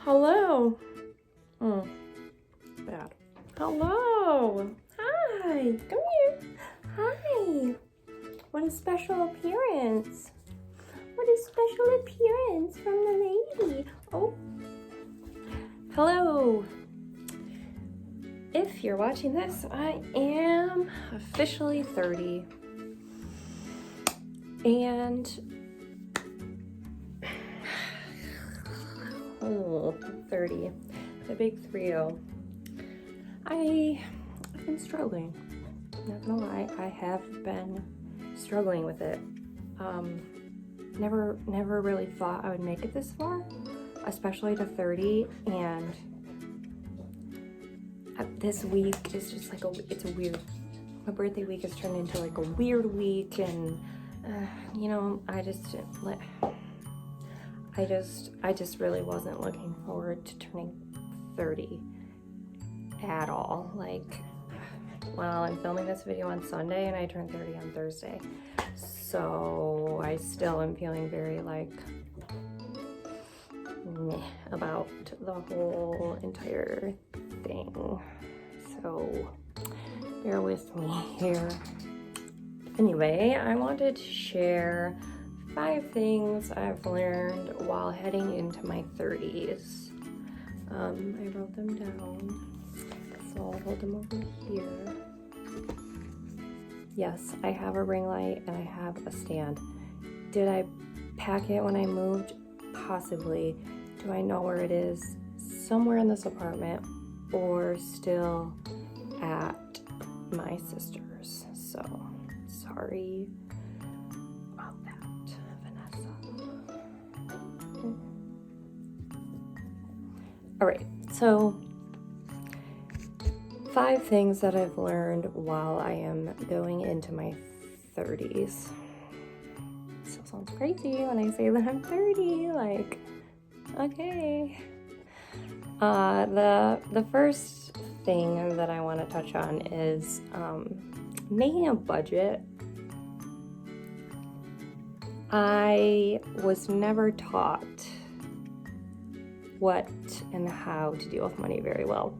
Hello. Bad. Hello. Hi. Come here. Hi. What a special appearance. What a special appearance from the lady. Oh. Hello. If you're watching this, I am officially 30. And 30, the big 3-0. I've been struggling. Not gonna lie, I have been struggling with it. Never really thought I would make it this far, especially to 30. And this week is just like it's a weird. My birthday week has turned into like a weird week, and I just really wasn't looking forward to turning 30 at all. Like, well, I'm filming this video on Sunday and I turned 30 on Thursday. So I still am feeling very like meh about the whole entire thing. So bear with me here. Anyway, I wanted to share 5 things I've learned while heading into my 30s. I wrote them down, so I'll hold them over here. Yes, I have a ring light and I have a stand. Did I pack it when I moved? Possibly. Do I know where it is? Somewhere in this apartment or still at my sister's. So, sorry. All right, so 5 things that I've learned while I am going into my 30s. Still sounds crazy when I say that I'm 30, like, okay. The first thing that I want to touch on is making a budget. I was never taught what and how to deal with money very well.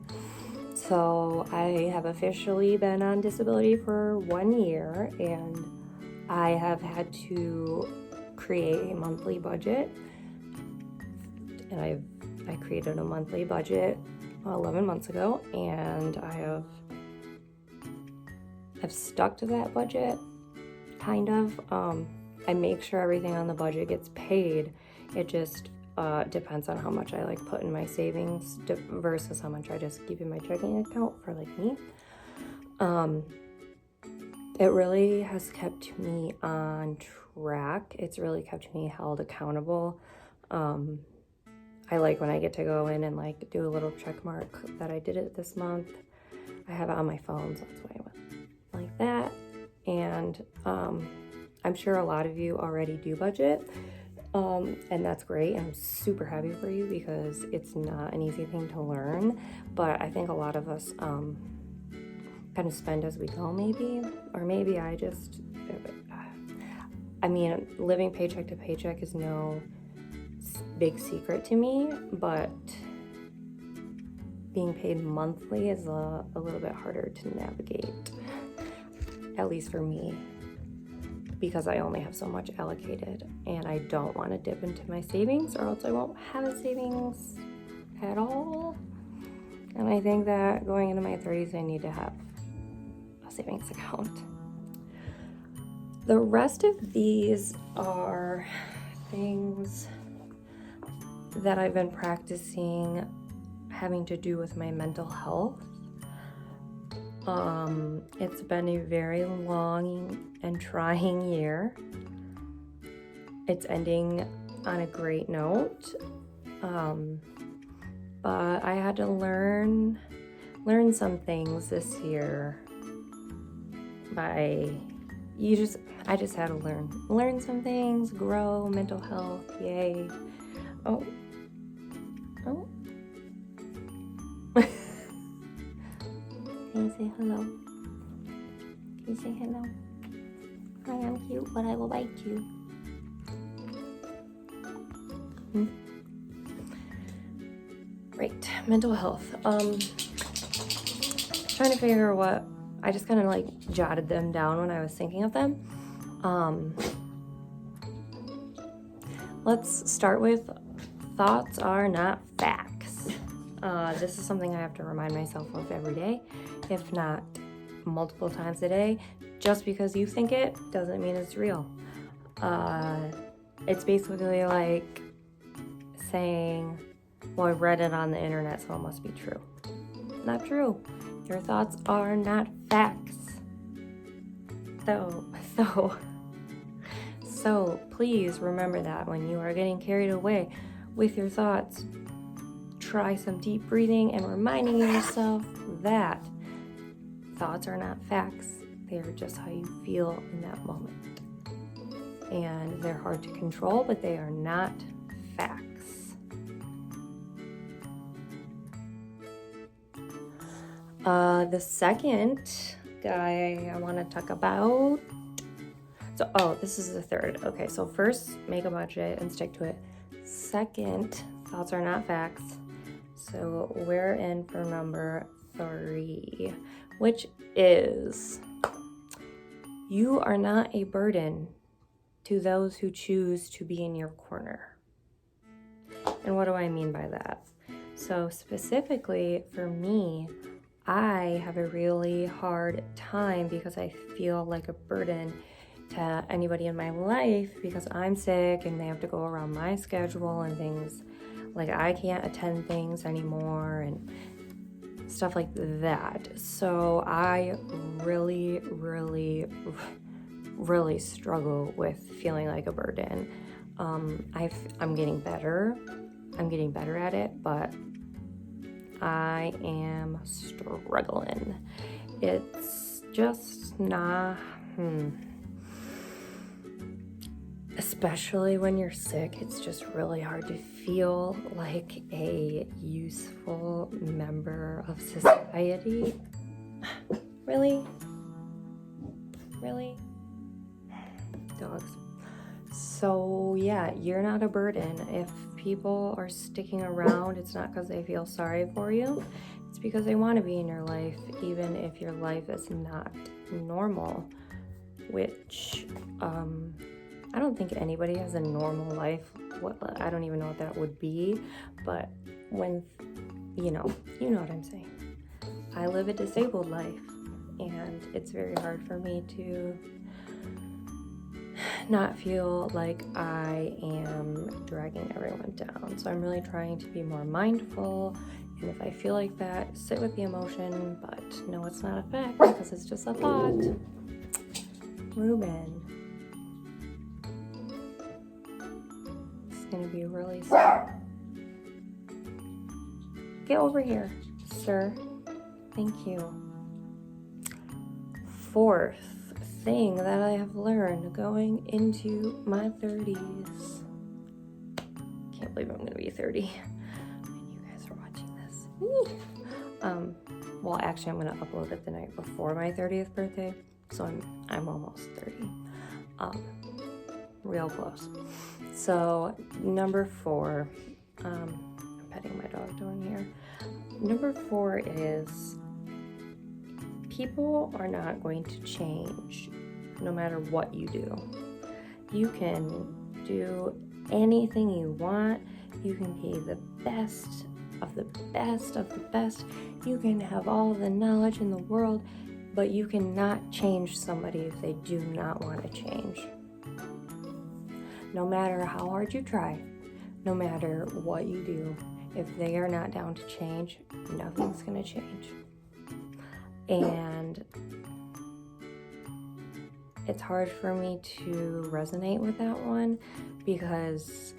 So I have officially been on disability for 1 year, and I have had to create a monthly budget. And I created a monthly budget 11 months ago, and I've stuck to that budget, kind of. I make sure everything on the budget gets paid. It just depends on how much I like put in my savings versus how much I just keep in my checking account for like me. It really has kept me on track. It's really kept me held accountable. I like when I get to go in and like do a little check mark that I did it this month. I have it on my phone, so that's why I went like that. And I'm sure a lot of you already do budget. And that's great. I'm super happy for you because it's not an easy thing to learn, but I think a lot of us kind of spend as we go, maybe, or maybe living paycheck to paycheck is no big secret to me, but being paid monthly is a little bit harder to navigate, at least for me, because I only have so much allocated and I don't want to dip into my savings or else I won't have a savings at all. And I think that going into my 30s, I need to have a savings account. The rest of these are things that I've been practicing having to do with my mental health. It's been a very long and trying year. It's ending on a great note. But I had to learn some things this year. I just had to learn some things, grow, mental health, yay. Oh. Can you say hello? Can you say hello? I am cute, but I will bite you. Right, mental health. Trying to figure what, I just kind of like jotted them down when I was thinking of them. Let's start with thoughts are not facts. This is something I have to remind myself of every day, if not multiple times a day. Just because you think it doesn't mean it's real. It's basically like saying, well, I read it on the internet, so it must be true. Not true. Your thoughts are not facts. So please remember that when you are getting carried away with your thoughts, try some deep breathing and reminding yourself that thoughts are not facts. They are just how you feel in that moment. And they're hard to control, but they are not facts. The second guy I want to talk about. This is the third. Okay, so first, make a budget and stick to it. Second, thoughts are not facts. So we're in for number 3, which is you are not a burden to those who choose to be in your corner. And what do I mean by that? So specifically for me, I have a really hard time because I feel like a burden to anybody in my life because I'm sick and they have to go around my schedule and things. Like I can't attend things anymore and stuff like that. So I really, really, really struggle with feeling like a burden. I'm getting better. I'm getting better at it, but I am struggling. It's just not, especially when you're sick, it's just really hard to feel like a useful member of society. Really? Dogs. So yeah, you're not a burden. If people are sticking around, it's not because they feel sorry for you. It's because they want to be in your life, even if your life is not normal, which I don't think anybody has a normal life. I don't even know what that would be, but when, you know what I'm saying. I live a disabled life, and it's very hard for me to not feel like I am dragging everyone down. So I'm really trying to be more mindful, and if I feel like that, sit with the emotion, but no, it's not a fact because it's just a thought. Ruben. It's gonna be really sad. Get over here, sir. Thank you. Fourth thing that I have learned going into my 30s. Can't believe I'm gonna be 30 and you guys are watching this. Well, actually I'm gonna upload it the night before my 30th birthday, so I'm almost 30. Real close. So number 4, I'm petting my dog down here. Number 4 is people are not going to change no matter what you do. You can do anything you want. You can be the best of the best of the best. You can have all the knowledge in the world, but you cannot change somebody if they do not want to change. No matter how hard you try, no matter what you do, if they are not down to change, nothing's going to change. And it's hard for me to resonate with that one because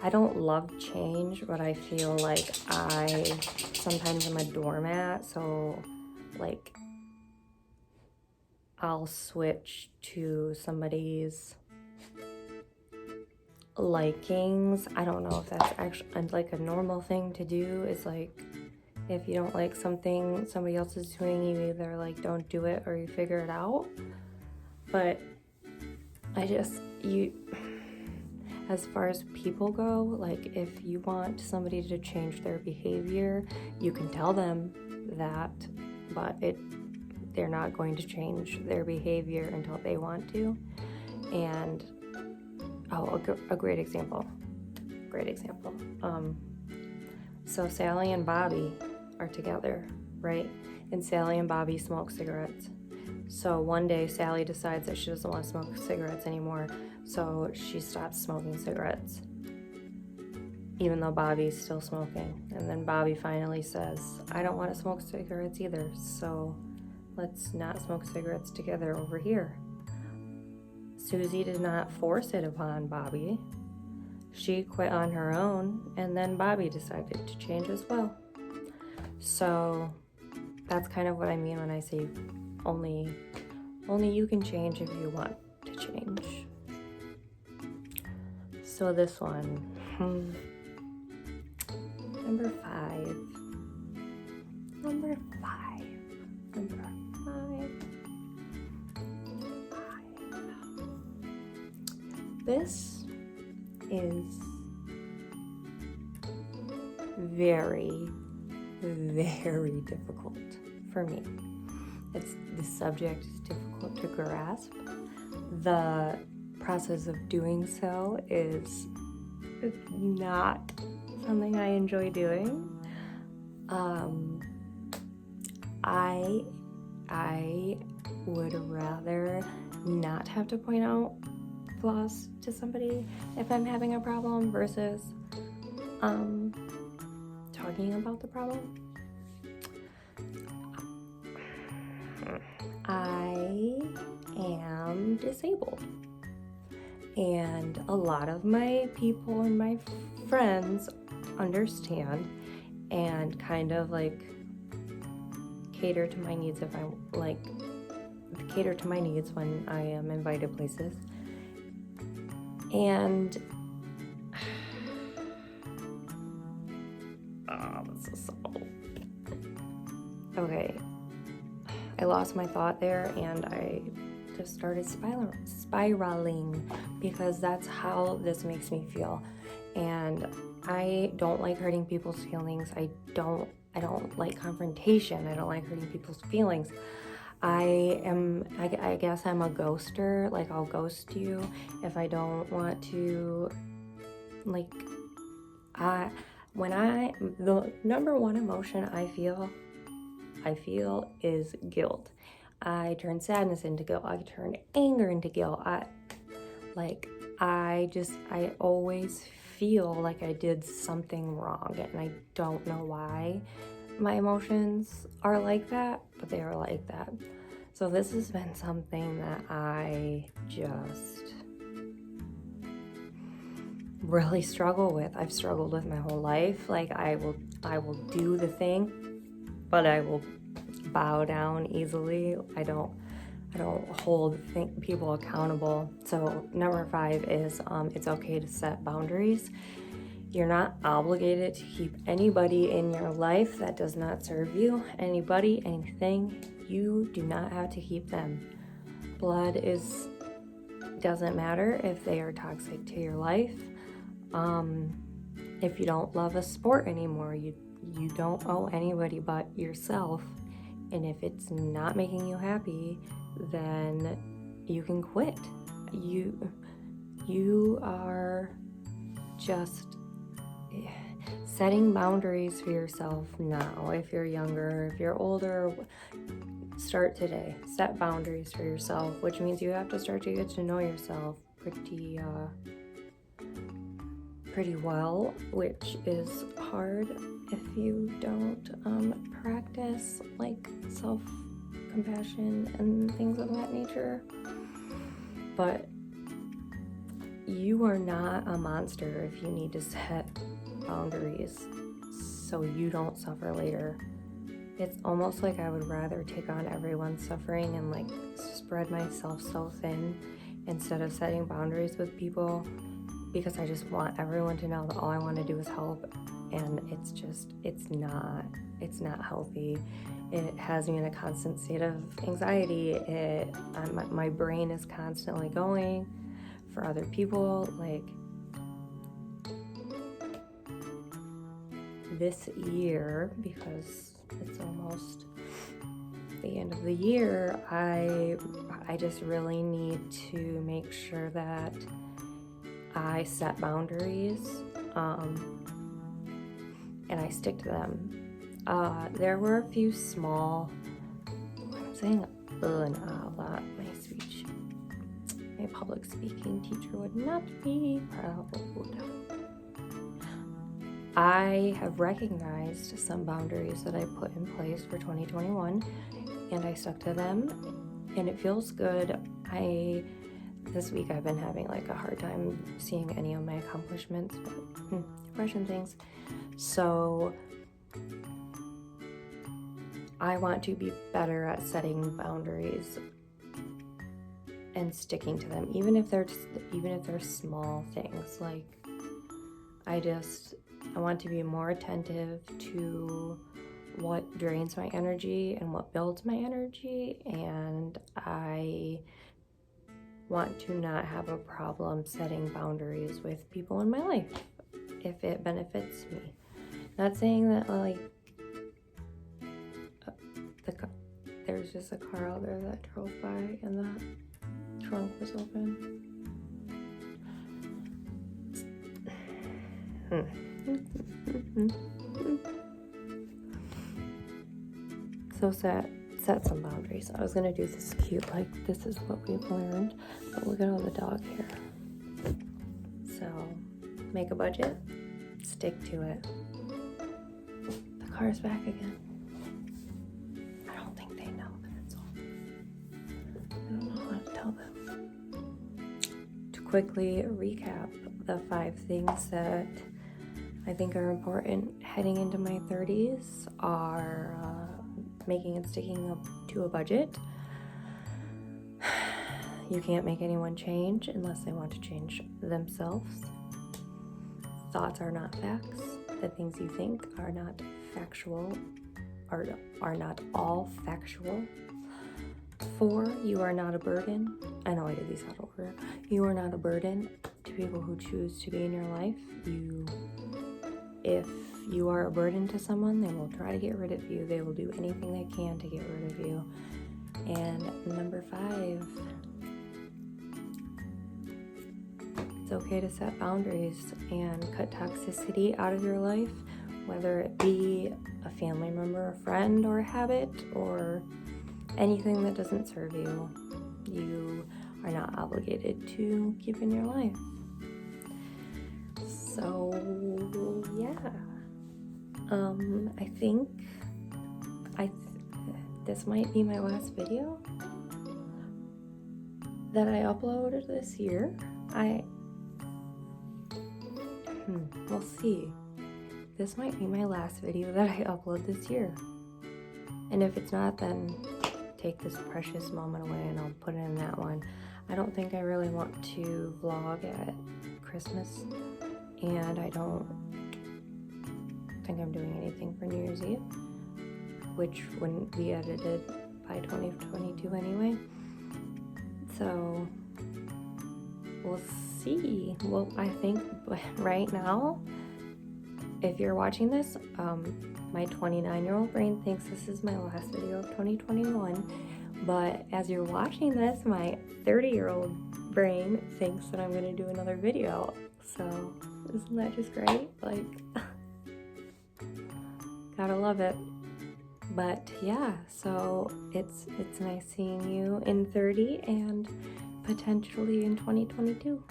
I don't love change, but I feel like I sometimes am a doormat, so like I'll switch to somebody's likings. I don't know if that's actually like a normal thing to do. It's like if you don't like something somebody else is doing, you either like don't do it or you figure it out. But As far as people go, like if you want somebody to change their behavior, you can tell them that, but they're not going to change their behavior until they want to. And a great example. So Sally and Bobby are together, right? And Sally and Bobby smoke cigarettes. So one day Sally decides that she doesn't want to smoke cigarettes anymore, so she stops smoking cigarettes, even though Bobby's still smoking. And then Bobby finally says, I don't want to smoke cigarettes either, so let's not smoke cigarettes together over here. Susie did not force it upon Bobby. She quit on her own, and then Bobby decided to change as well. So that's kind of what I mean when I say only you can change if you want to change. So this one, number five. This is very, very difficult for me. The subject is difficult to grasp. The process of doing so is not something I enjoy doing. I would rather not have to point out flaws to somebody if I'm having a problem versus talking about the problem. I am disabled, and a lot of my people and my friends understand and kind of like cater to my needs when I am invited places. And this is so okay. I lost my thought there, and I just started spiraling because that's how this makes me feel. And I don't like hurting people's feelings. I don't like confrontation. I don't like hurting people's feelings. I guess I'm a ghoster. Like, I'll ghost you if I don't want to. Like, the number one emotion I feel is guilt. I turn sadness into guilt. I turn anger into guilt. I always feel like I did something wrong, and I don't know why my emotions are like that, but they are like that. So this has been something that I just really struggle with. I've struggled with my whole life. Like, I will do the thing, but I will bow down easily. I don't hold people accountable. So number 5 is it's okay to set boundaries. You're not obligated to keep anybody in your life that does not serve you. Anybody, anything, you do not have to keep them. Doesn't matter if they are toxic to your life. If you don't love a sport anymore, you don't owe anybody but yourself. And if it's not making you happy, then you can quit. You are just setting boundaries for yourself now. If you're younger, if you're older, start today. Set boundaries for yourself, which means you have to start to get to know yourself pretty well, which is hard if you don't practice like self-compassion and things of that nature. But you are not a monster if you need to set boundaries so you don't suffer later. It's almost like I would rather take on everyone's suffering and like spread myself so thin instead of setting boundaries with people, because I just want everyone to know that all I want to do is help, and it's not healthy. It has me in a constant state of anxiety. My brain is constantly going for other people. Like, this year, because it's almost the end of the year, I just really need to make sure that I set boundaries, and I stick to them. There were a few small, I'm saying a lot. My public speaking teacher would not be proud. I have recognized some boundaries that I put in place for 2021, and I stuck to them, and it feels good. This week I've been having like a hard time seeing any of my accomplishments, but depression things. So I want to be better at setting boundaries and sticking to them, even if they're small things. Like I want to be more attentive to what drains my energy and what builds my energy, and I want to not have a problem setting boundaries with people in my life if it benefits me. Not saying that like there's just a car out there that drove by and the trunk was open. So set some boundaries. I was gonna do this cute, like this is what we've learned, but look at all the dog hair. So make a budget, stick to it. The car's back again. I don't think they know that it's open. I don't know how to tell them. To quickly recap, the 5 things that I think are important heading into my 30s are making and sticking up to a budget. You can't make anyone change unless they want to change themselves. Thoughts are not facts. The things you think are not factual, are not all factual. 4, you are not a burden. I know I did these out of order. You are not a burden to people who choose to be in your life. If you are a burden to someone, they will try to get rid of you. They will do anything they can to get rid of you. And number 5, it's okay to set boundaries and cut toxicity out of your life, whether it be a family member, a friend, or a habit, or anything that doesn't serve you. You are not obligated to keep in your life. So yeah, I think this might be my last video that I uploaded this year. We'll see. This might be my last video that I upload this year. And if it's not, then take this precious moment away and I'll put it in that one. I don't think I really want to vlog at Christmas, and I don't think I'm doing anything for New Year's Eve, which wouldn't be edited by 2022 anyway. So we'll see. Well, I think right now, if you're watching this, my 29-year-old brain thinks this is my last video of 2021, but as you're watching this, my 30-year-old brain thinks that I'm going to do another video. So isn't that just great? Like, gotta love it. But yeah, so it's nice seeing you in 30 and potentially in 2022.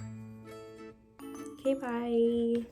Okay, bye.